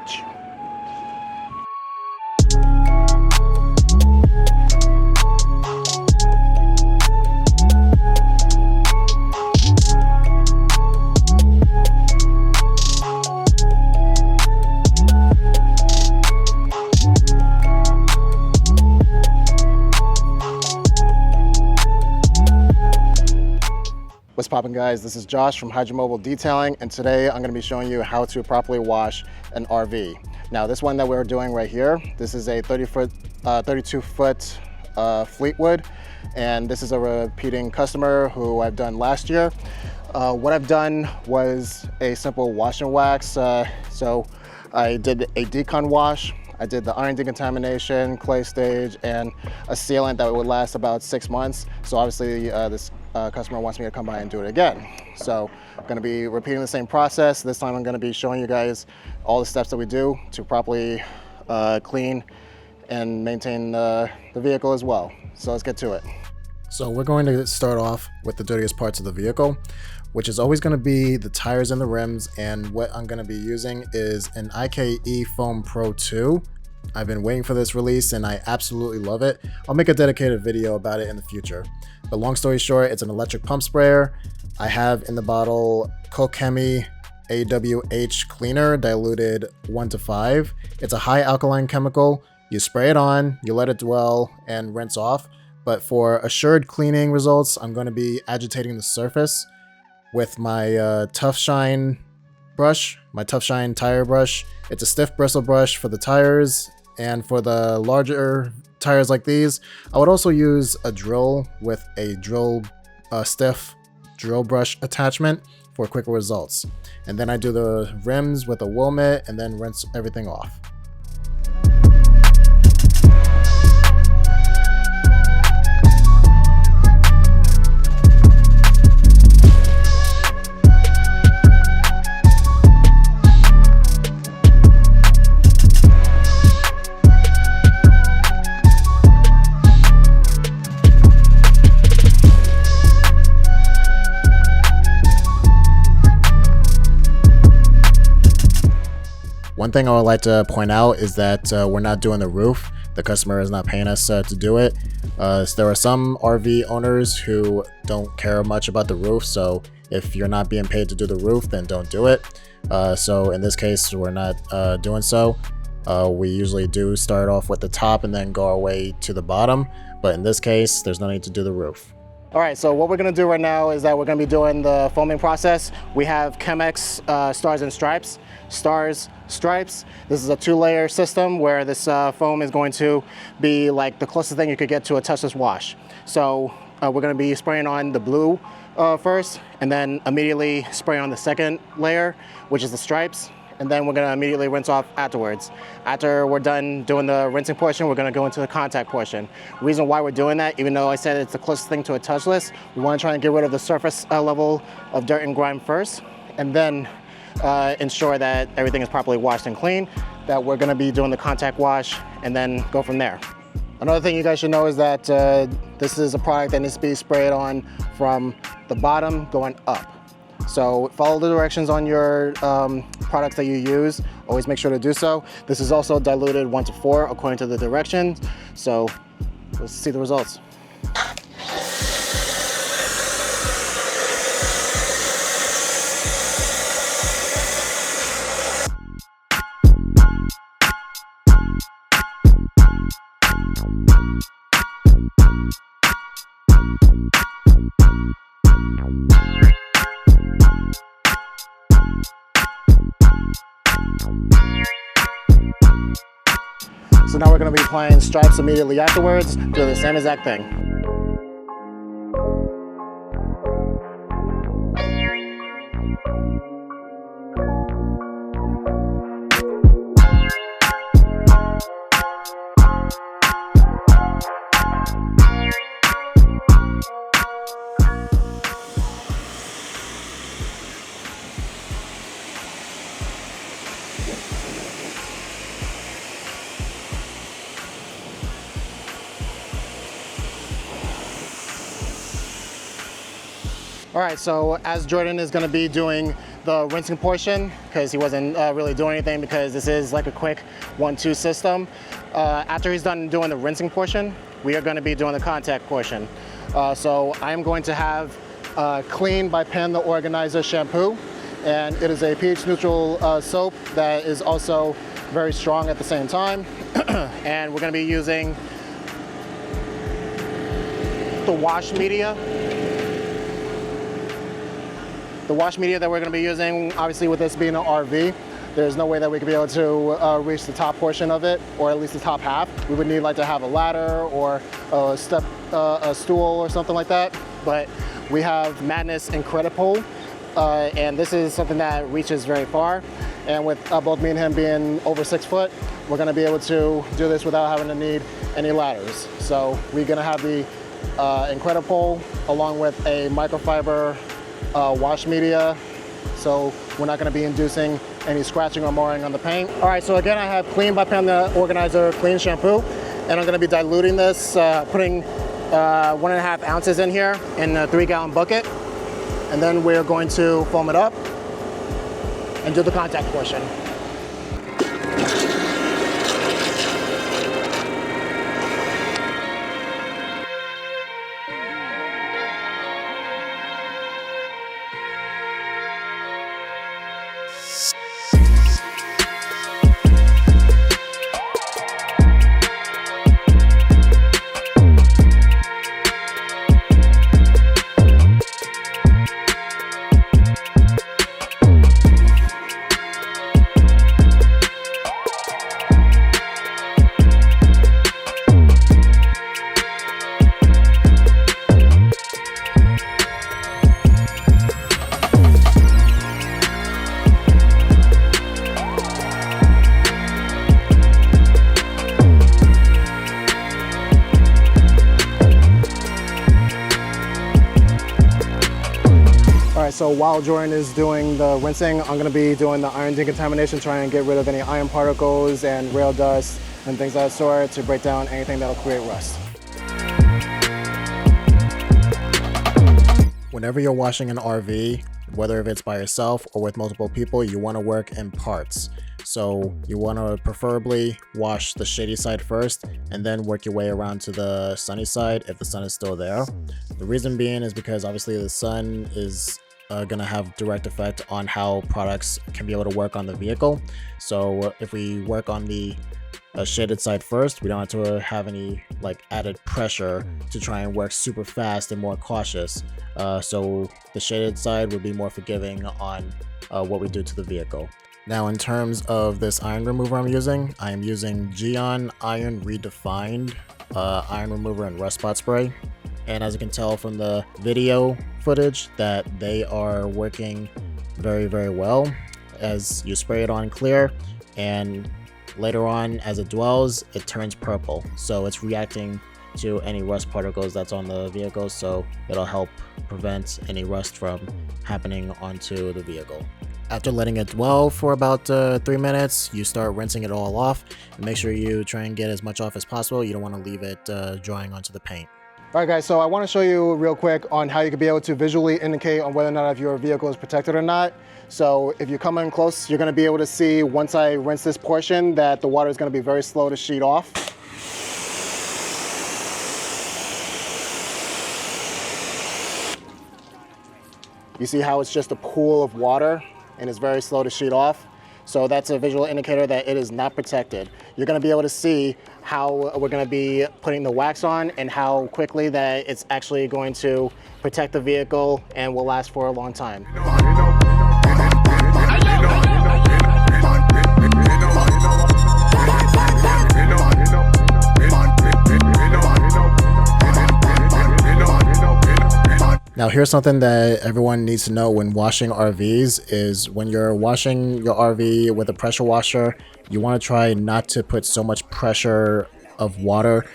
switch. What's poppin', guys? This is Josh from Hydromobile Detailing, and today I'm going to be showing you how to properly wash an RV. Now, this one that we're doing right here, this is a 32-foot Fleetwood, and this is a repeating customer who I've done last year. What I've done was a simple wash and wax. So I did a decon wash. I did the iron decontamination, clay stage, and a sealant that would last about 6 months. So obviously this customer wants me to come by and do it again. So I'm going to be repeating the same process. This time I'm going to be showing you guys all the steps that we do to properly clean and maintain the vehicle as well. So let's get to it. So we're going to start off with the dirtiest parts of the vehicle, which is always going to be the tires and the rims. And what I'm going to be using is an IKE Foam Pro 2. I've been waiting for this release and I absolutely love it. I'll make a dedicated video about it in the future. But long story short, it's an electric pump sprayer. I have in the bottle Kokemi AWH cleaner, diluted 1:5. It's a high alkaline chemical. You spray it on, you let it dwell and rinse off. But for assured cleaning results, I'm going to be agitating the surface with my Tough Shine brush, my Tough Shine tire brush. It's a stiff bristle brush for the tires, and for the larger tires like these, I would also use a drill with a stiff drill brush attachment for quicker results. And then I do the rims with a Wilmot and then rinse everything off. One thing I would like to point out is that we're not doing the roof. The customer is not paying us to do it. There are some RV owners who don't care much about the roof, so if you're not being paid to do the roof, then don't do it. So in this case, we're not doing so. We usually do start off with the top and then go our way to the bottom, but in this case, there's no need to do the roof. All right, so what we're gonna do right now is that we're gonna be doing the foaming process. We have Chemex Stars and Stripes. Stars, Stripes. This is a 2-layer system where this foam is going to be like the closest thing you could get to a touchless wash. So we're gonna be spraying on the blue first, and then immediately spray on the second layer, which is the stripes. And then we're gonna immediately rinse off afterwards. After we're done doing the rinsing portion, we're gonna go into the contact portion. Reason why we're doing that, even though I said it's the closest thing to a touchless, we wanna try and get rid of the surface level of dirt and grime first, and then ensure that everything is properly washed and clean, that we're gonna be doing the contact wash and then go from there. Another thing you guys should know is that this is a product that needs to be sprayed on from the bottom going up. So follow the directions on your products that you use. Always make sure to do so. This is also diluted 1:4 according to the directions. So let's see the results. So now we're going to be applying stripes immediately afterwards, doing the same exact thing. All right, so as Jordan is gonna be doing the rinsing portion, because he wasn't really doing anything because this is like a quick 1-2 system. After he's done doing the rinsing portion, we are gonna be doing the contact portion. So I'm going to have Clean by Panda Organizer shampoo, and it is a pH neutral soap that is also very strong at the same time. And we're gonna be using the wash media. The wash media that we're going to be using, obviously with this being an RV, there's no way that we could be able to reach the top portion of it, or at least the top half. We would need like to have a ladder or a stool or something like that. But we have Madness Incredible, and this is something that reaches very far. And with both me and him being over 6 foot, we're going to be able to do this without having to need any ladders. So we're going to have the Incredible along with a microfiber wash media, so we're not going to be inducing any scratching or marring on the paint. All right, so again, I have Clean by Panda Organizer Clean Shampoo, and I'm going to be diluting this, putting 1.5 ounces in here in a 3-gallon bucket, and then we're going to foam it up and do the contact portion. So while Jordan is doing the rinsing, I'm going to be doing the iron decontamination, trying to get rid of any iron particles and rail dust and things of that sort to break down anything that'll create rust. Whenever you're washing an RV, whether if it's by yourself or with multiple people, you want to work in parts. So you want to preferably wash the shady side first and then work your way around to the sunny side if the sun is still there. The reason being is because obviously the sun is going to have direct effect on how products can be able to work on the vehicle. So if we work on the shaded side first, we don't have to have any like added pressure to try and work super fast and more cautious. So the shaded side would be more forgiving on what we do to the vehicle. Now in terms of this iron remover I'm using, I am using Geon Iron Redefined iron remover and rust spot spray. And as you can tell from the video footage that they are working very, very well as you spray it on clear, and later on as it dwells, it turns purple. So it's reacting to any rust particles that's on the vehicle, so it'll help prevent any rust from happening onto the vehicle. After letting it dwell for about 3 minutes, you start rinsing it all off. And make sure you try and get as much off as possible. You don't want to leave it drying onto the paint. All right, guys, so I want to show you real quick on how you can be able to visually indicate on whether or not if your vehicle is protected or not. So if you come in close, you're going to be able to see once I rinse this portion that the water is going to be very slow to sheet off. You see how it's just a pool of water and it's very slow to sheet off. So that's a visual indicator that it is not protected. You're going to be able to see how we're going to be putting the wax on and how quickly that it's actually going to protect the vehicle and will last for a long time. Now here's something that everyone needs to know when washing RVs is when you're washing your RV with a pressure washer, you want to try not to put so much pressure of water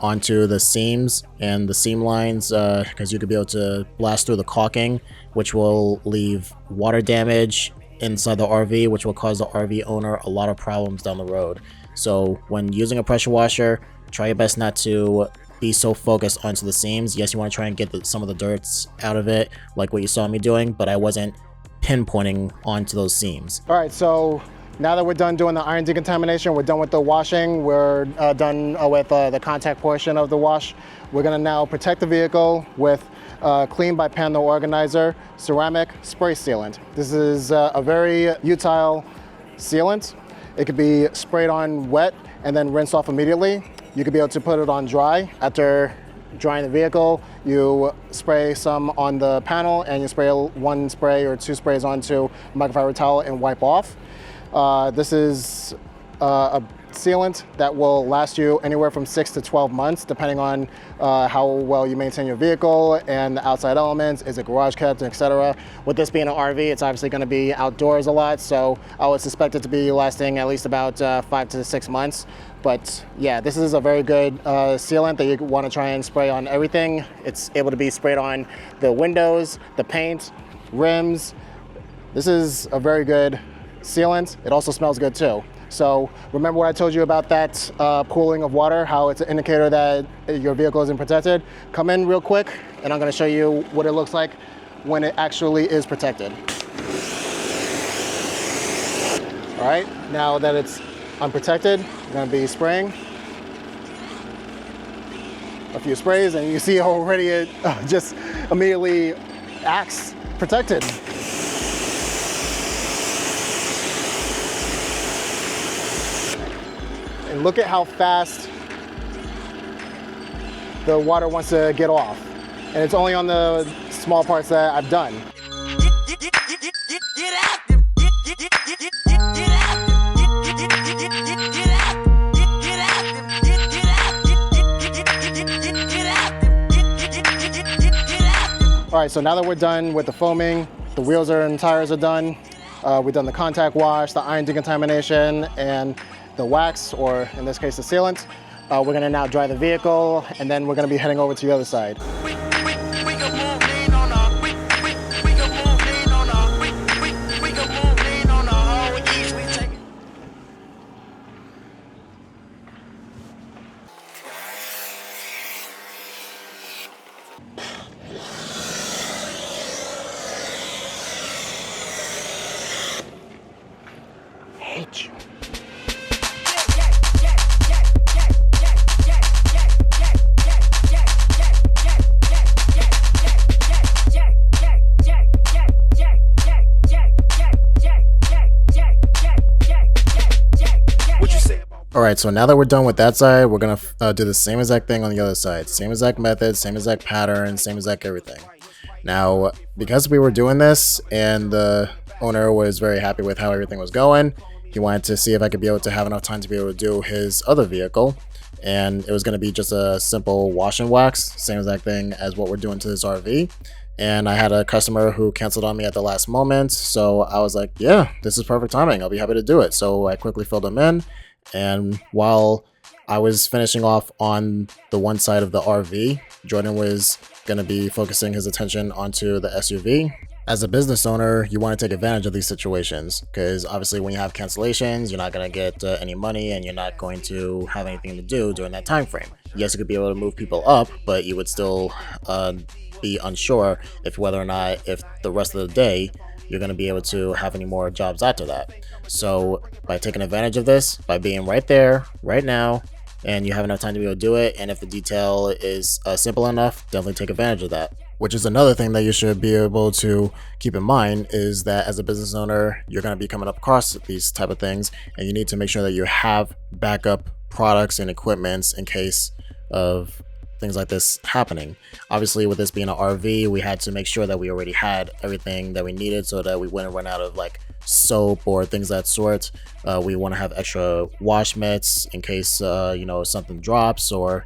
onto the seams and the seam lines because you could be able to blast through the caulking, which will leave water damage inside the RV, which will cause the RV owner a lot of problems down the road. So when using a pressure washer, try your best not to be so focused onto the seams. Yes, you want to try and get some of the dirts out of it, like what you saw me doing, but I wasn't pinpointing onto those seams. All right, so now that we're done doing the iron decontamination, we're done with the washing, we're done with the contact portion of the wash. We're gonna now protect the vehicle with Clean by Panel Organizer ceramic spray sealant. This is a very utile sealant. It could be sprayed on wet and then rinse off immediately. You could be able to put it on dry. After drying the vehicle, you spray some on the panel and you spray one spray or two sprays onto a microfiber towel and wipe off. This is a sealant that will last you anywhere from 6 to 12 months, depending on how well you maintain your vehicle and the outside elements, is it garage kept, etc. With this being an RV, it's obviously going to be outdoors a lot, so I would suspect it to be lasting at least about 5 to 6 months. But yeah, this is a very good sealant that you want to try and spray on everything. It's able to be sprayed on the windows, the paint, rims. This is a very good sealant. It also smells good too. So remember what I told you about that pooling of water, how it's an indicator that your vehicle isn't protected? Come in real quick and I'm going to show you what it looks like when it actually is protected. All right, now that it's unprotected, I'm going to be spraying a few sprays and you see already it just immediately acts protected. And look at how fast the water wants to get off. And it's only on the small parts that I've done. All right, so now that we're done with the foaming, the wheels and tires are done. We've done the contact wash, the iron decontamination, and the wax, or in this case, the sealant. We're gonna now dry the vehicle, and then we're gonna be heading over to the other side. Hate you. All right, so now that we're done with that side, we're gonna do the same exact thing on the other side. Same exact method, same exact pattern, same exact everything. Now, because we were doing this and the owner was very happy with how everything was going, he wanted to see if I could be able to have enough time to be able to do his other vehicle. And it was gonna be just a simple wash and wax, same exact thing as what we're doing to this RV. And I had a customer who canceled on me at the last moment, so I was like, yeah, this is perfect timing, I'll be happy to do it. So I quickly filled him in. And while I was finishing off on the one side of the RV, Jordan was going to be focusing his attention onto the SUV. As a business owner, you want to take advantage of these situations because obviously when you have cancellations, you're not going to get any money and you're not going to have anything to do during that time frame. Yes, you could be able to move people up, but you would still be unsure if whether or not if the rest of the day you're going to be able to have any more jobs after that. So by taking advantage of this, by being right there, right now, and you have enough time to be able to do it, and if the detail is simple enough, definitely take advantage of that. Which is another thing that you should be able to keep in mind is that as a business owner, you're going to be coming up across these type of things, and you need to make sure that you have backup products and equipments in case of things like this happening. Obviously, with this being an RV, we had to make sure that we already had everything that we needed so that we wouldn't run out of like soap or things of that sort. We want to have extra wash mitts in case you know, something drops or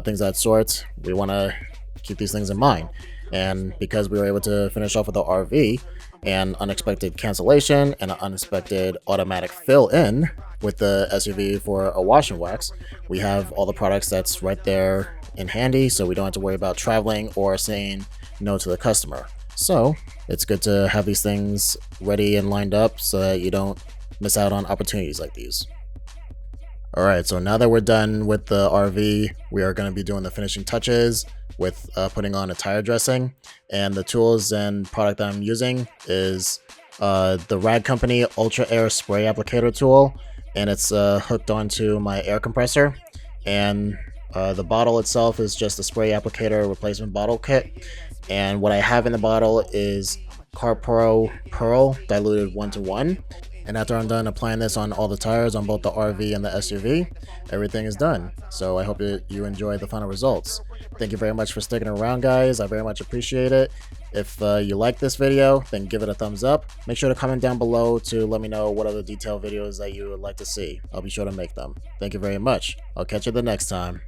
things of that sort. We want to keep these things in mind. And because we were able to finish off with the RV, an unexpected cancellation and an unexpected automatic fill in with the SUV for a wash and wax, we have all the products that's right there in handy, so we don't have to worry about traveling or saying no to the customer. So it's good to have these things ready and lined up so that you don't miss out on opportunities like these. Alright, so now that we're done with the RV, we are going to be doing the finishing touches with putting on a tire dressing. And the tools and product that I'm using is the Rag Company Ultra Air Spray Applicator tool, and it's hooked onto my air compressor. And the bottle itself is just a spray applicator replacement bottle kit. And what I have in the bottle is Carpro Pearl diluted 1:1. And after I'm done applying this on all the tires on both the RV and the SUV, everything is done. So I hope that you enjoy the final results. Thank you very much for sticking around, guys. I very much appreciate it. If you like this video, then give it a thumbs up. Make sure to comment down below to let me know what other detailed videos that you would like to see. I'll be sure to make them. Thank you very much. I'll catch you the next time.